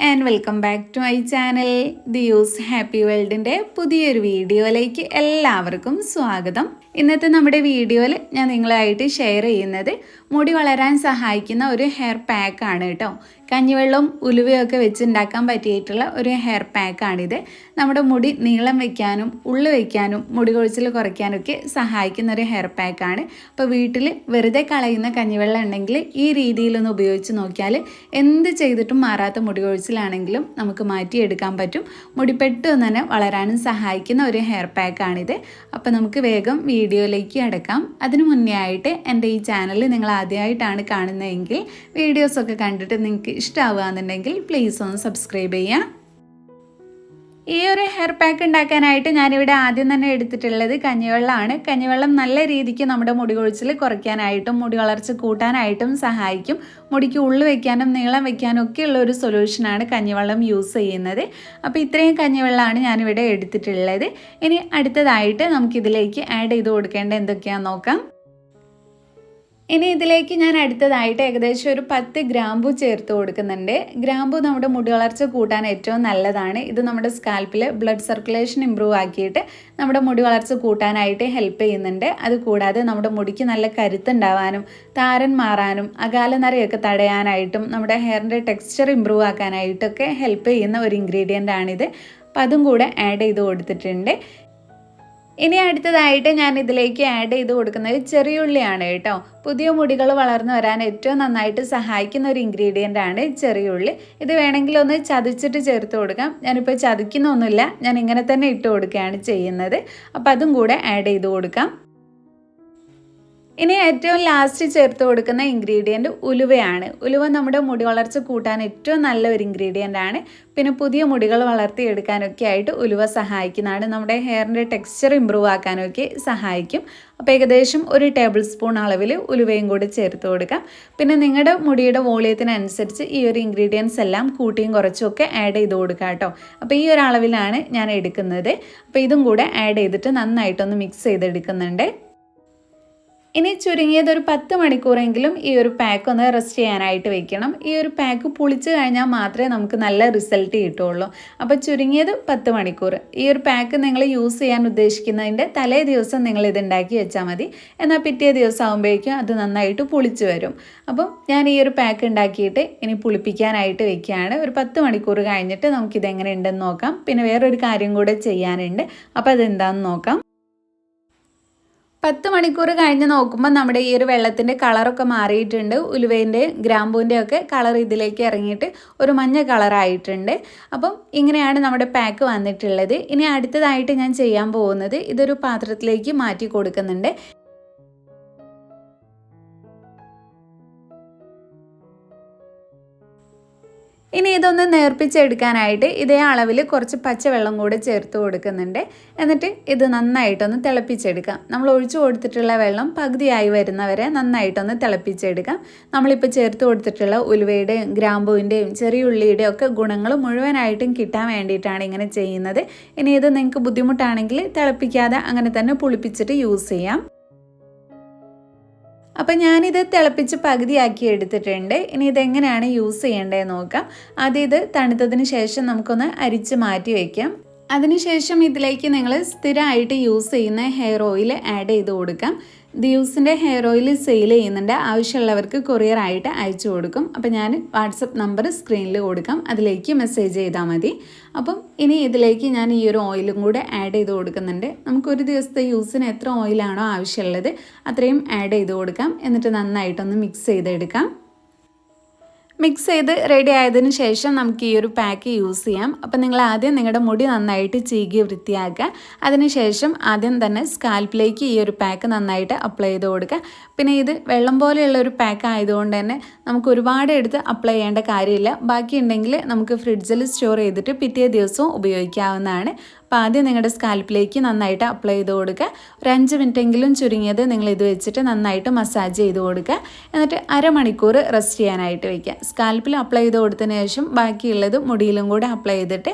and welcome back to my channel Diyoos Happy Worldന്റെ പുതിയൊരു വീഡിയോയിലേക്ക് എല്ലാവർക്കും സ്വാഗതം. ഇന്നത്തെ നമ്മുടെ വീഡിയോയിൽ ഞാൻ നിങ്ങളായിട്ട് ഷെയർ ചെയ്യുന്നത് മുടി വളരാൻ സഹായിക്കുന്ന ഒരു ഹെയർ പാക്ക് ആണ് കേട്ടോ. കഞ്ഞിവെള്ളവും ഉലുവയൊക്കെ വെച്ച് ഉണ്ടാക്കാൻ പറ്റിയിട്ടുള്ള ഒരു ഹെയർ പാക്കാണിത്. നമ്മുടെ മുടി നീളം വയ്ക്കാനും ഉള്ളു വയ്ക്കാനും മുടി കൊഴിച്ചിൽ കുറയ്ക്കാനൊക്കെ സഹായിക്കുന്ന ഒരു ഹെയർ പാക്കാണ്. അപ്പോൾ വീട്ടിൽ വെറുതെ കളയുന്ന കഞ്ഞിവെള്ളം ഉണ്ടെങ്കിൽ ഈ രീതിയിലൊന്ന് ഉപയോഗിച്ച് നോക്കിയാൽ എന്ത് ചെയ്തിട്ടും മാറാത്ത മുടി കൊഴിച്ചിലാണെങ്കിലും നമുക്ക് മാറ്റിയെടുക്കാൻ പറ്റും. മുടി പെട്ടെന്ന് തന്നെ വളരാനും സഹായിക്കുന്ന ഒരു ഹെയർ പാക്കാണിത്. അപ്പോൾ നമുക്ക് വേഗം വീഡിയോയിലേക്ക് അടക്കാം. അതിനു മുന്നേ ആയിട്ട് എൻ്റെ ഈ ചാനൽ നിങ്ങൾ ആദ്യമായിട്ടാണ് കാണുന്നതെങ്കിൽ വീഡിയോസൊക്കെ കണ്ടിട്ട് നിങ്ങൾക്ക് ഇഷ്ടമാവുകയെന്നുണ്ടെങ്കിൽ പ്ലീസ് ഒന്ന് സബ്സ്ക്രൈബ് ചെയ്യുക. ഈ ഒരു ഹെയർ പാക്ക് ഉണ്ടാക്കാനായിട്ട് ഞാനിവിടെ ആദ്യം തന്നെ എടുത്തിട്ടുള്ളത് കഞ്ഞിവെള്ളമാണ്. കഞ്ഞിവെള്ളം നല്ല രീതിക്ക് നമ്മുടെ മുടി കൊഴിച്ചിൽ കുറയ്ക്കാനായിട്ടും മുടി വളർച്ച കൂട്ടാനായിട്ടും സഹായിക്കും. മുടിക്ക് ഉള്ളു വയ്ക്കാനും നീളം വയ്ക്കാനും ഒക്കെ ഉള്ള ഒരു സൊല്യൂഷനാണ് കഞ്ഞിവെള്ളം യൂസ് ചെയ്യുന്നത്. അപ്പോൾ ഇത്രയും കഞ്ഞിവെള്ളമാണ് ഞാനിവിടെ എടുത്തിട്ടുള്ളത്. ഇനി അടുത്തതായിട്ട് നമുക്കിതിലേക്ക് ആഡ് ചെയ്ത് കൊടുക്കേണ്ട എന്തൊക്കെയാണെന്ന് നോക്കാം. ഇനി ഇതിലേക്ക് ഞാൻ അടുത്തതായിട്ട് ഏകദേശം ഒരു 10 ഗ്രാമ്പു ചേർത്ത് കൊടുക്കുന്നുണ്ട്. ഗ്രാമ്പു നമ്മുടെ മുടി വളർച്ച കൂട്ടാൻ ഏറ്റവും നല്ലതാണ്. ഇത് നമ്മുടെ സ്കാൽപ്പിൽ ബ്ലഡ് സർക്കുലേഷൻ ഇമ്പ്രൂവ് ആക്കിയിട്ട് നമ്മുടെ മുടി വളർച്ച കൂട്ടാനായിട്ട് ഹെൽപ്പ് ചെയ്യുന്നുണ്ട്. അതുകൂടാതെ നമ്മുടെ മുടിക്ക് നല്ല കരുത്തുണ്ടാവാനും താരൻ മാറാനും അകാല നരയൊക്കെ തടയാനായിട്ടും നമ്മുടെ ഹെയറിൻ്റെ ടെക്സ്ചർ ഇമ്പ്രൂവ് ആക്കാനായിട്ടൊക്കെ ഹെൽപ്പ് ചെയ്യുന്ന ഒരു ഇൻഗ്രീഡിയൻ്റ് ആണിത്. അപ്പോൾ അതും കൂടെ ആഡ് ചെയ്ത് കൊടുത്തിട്ടുണ്ട്. ഇനി അടുത്തതായിട്ട് ഞാൻ ഇതിലേക്ക് ആഡ് ചെയ്ത് കൊടുക്കുന്നത് ചെറിയുള്ളിയാണ് കേട്ടോ. പുതിയ മുടികൾ വളർന്നു വരാൻ ഏറ്റവും നന്നായിട്ട് സഹായിക്കുന്ന ഒരു ഇൻഗ്രീഡിയൻ്റ് ആണ് ചെറിയുള്ളി. ഇത് വേണമെങ്കിൽ ഒന്ന് ചതച്ചിട്ട് ചേർത്ത് കൊടുക്കാം. ഞാനിപ്പോൾ ചതിക്കുന്നൊന്നുമില്ല, ഞാൻ ഇങ്ങനെ തന്നെ ഇട്ട് കൊടുക്കുകയാണ് ചെയ്യുന്നത്. അപ്പോൾ അതും കൂടെ ആഡ് ചെയ്ത് കൊടുക്കാം. ഇനി ഏറ്റവും ലാസ്റ്റ് ചേർത്ത് കൊടുക്കുന്ന ഇൻഗ്രീഡിയൻറ്റ് ഉലുവയാണ്. ഉലുവ നമ്മുടെ മുടി വളർച്ച കൂട്ടാൻ ഏറ്റവും നല്ല ഒരു ഇൻഗ്രീഡിയൻ്റ് ആണ്. പിന്നെ പുതിയ മുടികൾ വളർത്തിയെടുക്കാനൊക്കെ ആയിട്ട് ഉലുവ സഹായിക്കുന്നതാണ്. നമ്മുടെ ഹെയറിൻ്റെ ടെക്സ്ചർ ഇമ്പ്രൂവ് ആക്കാനൊക്കെ സഹായിക്കും. അപ്പോൾ ഏകദേശം ഒരു ടേബിൾ സ്പൂൺ അളവിൽ ഉലുവയും കൂടി ചേർത്ത് കൊടുക്കാം. പിന്നെ നിങ്ങളുടെ മുടിയുടെ വോളിയത്തിനനുസരിച്ച് ഈ ഒരു ഇൻഗ്രീഡിയൻസ് എല്ലാം കൂട്ടിയും കുറച്ചുമൊക്കെ ആഡ് ചെയ്ത് കൊടുക്കാം കേട്ടോ. അപ്പോൾ ഈ ഒരു അളവിലാണ് ഞാൻ എടുക്കുന്നത്. അപ്പോൾ ഇതും കൂടെ ആഡ് ചെയ്തിട്ട് നന്നായിട്ടൊന്ന് മിക്സ് ചെയ്തെടുക്കുന്നുണ്ട്. ഇനി ചുരുങ്ങിയത് ഒരു 10 മണിക്കൂറെങ്കിലും ഈ ഒരു പാക്ക് ഒന്ന് റെസ്റ്റ് ചെയ്യാനായിട്ട് വെക്കണം. ഈ ഒരു പാക്ക് പുളിച്ച് കഴിഞ്ഞാൽ മാത്രമേ നമുക്ക് നല്ല റിസൾട്ട് കിട്ടുള്ളൂ. അപ്പോൾ ചുരുങ്ങിയത് 10 മണിക്കൂർ. ഈ ഒരു പാക്ക് നിങ്ങൾ യൂസ് ചെയ്യാൻ ഉദ്ദേശിക്കുന്നതിൻ്റെ തലേ ദിവസം നിങ്ങൾ ഇത് ഉണ്ടാക്കി വെച്ചാൽ മതി. എന്നാൽ പിറ്റേ ദിവസം ആകുമ്പോഴേക്കും അത് നന്നായിട്ട് പുളിച്ച് വരും. അപ്പം ഞാൻ ഈ ഒരു പാക്ക് ഉണ്ടാക്കിയിട്ട് ഇനി പുളിപ്പിക്കാനായിട്ട് വെക്കുകയാണ്. ഒരു 10 മണിക്കൂർ കഴിഞ്ഞിട്ട് നമുക്കിതെങ്ങനെ ഉണ്ടെന്ന് നോക്കാം. പിന്നെ വേറൊരു കാര്യം കൂടെ ചെയ്യാനുണ്ട്. അപ്പോൾ അതെന്താണെന്ന് നോക്കാം. 10 മണിക്കൂർ കഴിഞ്ഞ് നോക്കുമ്പോൾ നമ്മുടെ ഈ ഒരു വെള്ളത്തിൻ്റെ കളറൊക്കെ മാറിയിട്ടുണ്ട്. ഉലുവേൻ്റെ ഗ്രാമ്പൂൻ്റെ ഒക്കെ കളർ ഇതിലേക്ക് ഇറങ്ങിയിട്ട് ഒരു മഞ്ഞ കളറായിട്ടുണ്ട്. അപ്പം ഇങ്ങനെയാണ് നമ്മുടെ പാക്ക് വന്നിട്ടുള്ളത്. ഇനി അടുത്തതായിട്ട് ഞാൻ ചെയ്യാൻ പോകുന്നത് ഇതൊരു പാത്രത്തിലേക്ക് മാറ്റി കൊടുക്കുന്നുണ്ട്. ഇനി ഇതൊന്ന് നേർപ്പിച്ചെടുക്കാനായിട്ട് ഇതേ അളവിൽ കുറച്ച് പച്ചവെള്ളം കൂടെ ചേർത്ത് കൊടുക്കുന്നുണ്ട്. എന്നിട്ട് ഇത് നന്നായിട്ടൊന്ന് തിളപ്പിച്ചെടുക്കാം. നമ്മൾ ഒഴിച്ചു കൊടുത്തിട്ടുള്ള വെള്ളം പകുതിയായി വരുന്നവരെ നന്നായിട്ടൊന്ന് തിളപ്പിച്ചെടുക്കാം. നമ്മളിപ്പോൾ ചേർത്ത് കൊടുത്തിട്ടുള്ള ഉലുവയുടെയും ഗ്രാമ്പൂവിൻ്റെയും ചെറിയുള്ളിയുടെയും ഒക്കെ ഗുണങ്ങൾ മുഴുവനായിട്ടും കിട്ടാൻ വേണ്ടിയിട്ടാണ് ഇങ്ങനെ ചെയ്യുന്നത്. ഇനി ഇത് നിങ്ങൾക്ക് ബുദ്ധിമുട്ടാണെങ്കിൽ തിളപ്പിക്കാതെ അങ്ങനെ തന്നെ പുളിപ്പിച്ചിട്ട് യൂസ് ചെയ്യാം. അപ്പം ഞാനിത് തിളപ്പിച്ച് പകുതിയാക്കി എടുത്തിട്ടുണ്ട്. ഇനി ഇതെങ്ങനെയാണ് യൂസ് ചെയ്യേണ്ടതെന്ന് നോക്കാം. ആദ്യം ഇത് തണുത്തതിന് ശേഷം നമുക്കൊന്ന് അരിച്ച് മാറ്റി വയ്ക്കാം. അതിനുശേഷം ഇതിലേക്ക് നിങ്ങൾ സ്ഥിരമായിട്ട് യൂസ് ചെയ്യുന്ന ഹെയർ ഓയിൽ ആഡ് ചെയ്ത് കൊടുക്കാം. ദിയൂസിൻ്റെ ഹെയർ ഓയിൽ സെയിൽ ചെയ്യുന്നുണ്ട്. ആവശ്യമുള്ളവർക്ക് കൊറിയറായിട്ട് അയച്ചു കൊടുക്കും. അപ്പോൾ ഞാൻ വാട്സപ്പ് നമ്പർ സ്ക്രീനിൽ കൊടുക്കാം, അതിലേക്ക് മെസ്സേജ് ചെയ്താൽ മതി. അപ്പം ഇനി ഇതിലേക്ക് ഞാൻ ഈ ഒരു ഓയിലും കൂടെ ആഡ് ചെയ്ത് കൊടുക്കുന്നുണ്ട്. നമുക്കൊരു ദിവസത്തെ യൂസിന് എത്ര ഓയിലാണോ ആവശ്യമുള്ളത് അത്രയും ആഡ് ചെയ്ത് കൊടുക്കാം. എന്നിട്ട് നന്നായിട്ടൊന്ന് മിക്സ് ചെയ്തെടുക്കാം. മിക്സ് ചെയ്ത് റെഡി ആയതിനു ശേഷം നമുക്ക് ഈ ഒരു പാക്ക് യൂസ് ചെയ്യാം. അപ്പോൾ നിങ്ങൾ ആദ്യം നിങ്ങളുടെ മുടി നന്നായിട്ട് ചീകി വൃത്തിയാക്കുക. അതിനുശേഷം ആദ്യം തന്നെ സ്കാൽപ്പിലേക്ക് ഈ ഒരു പാക്ക് നന്നായിട്ട് അപ്ലൈ ചെയ്ത് കൊടുക്കുക. പിന്നെ ഇത് വെള്ളം പോലെയുള്ള ഒരു പാക്ക് ആയതുകൊണ്ട് തന്നെ നമുക്ക് ഒരുപാട് എടുത്ത് അപ്ലൈ ചെയ്യേണ്ട കാര്യമില്ല. ബാക്കിയുണ്ടെങ്കിൽ നമുക്ക് ഫ്രിഡ്ജിൽ സ്റ്റോർ ചെയ്തിട്ട് പിറ്റേ ദിവസവും ഉപയോഗിക്കാവുന്നതാണ്. അപ്പോൾ ആദ്യം നിങ്ങളുടെ സ്കാൽപ്പിലേക്ക് നന്നായിട്ട് അപ്ലൈ ചെയ്ത് കൊടുക്കുക. ഒരു 5 മിനിറ്റെങ്കിലും ചുരുങ്ങിയത് നിങ്ങൾ ഇത് വെച്ചിട്ട് നന്നായിട്ട് മസാജ് ചെയ്ത് കൊടുക്കുക. എന്നിട്ട് അരമണിക്കൂർ റെസ്റ്റ് ചെയ്യാനായിട്ട് വയ്ക്കുക. സ്കാൽപ്പിൽ അപ്ലൈ ചെയ്ത് കൊടുത്തതിന് ശേഷം ബാക്കിയുള്ളത് മുടിയിലും കൂടെ അപ്ലൈ ചെയ്തിട്ട്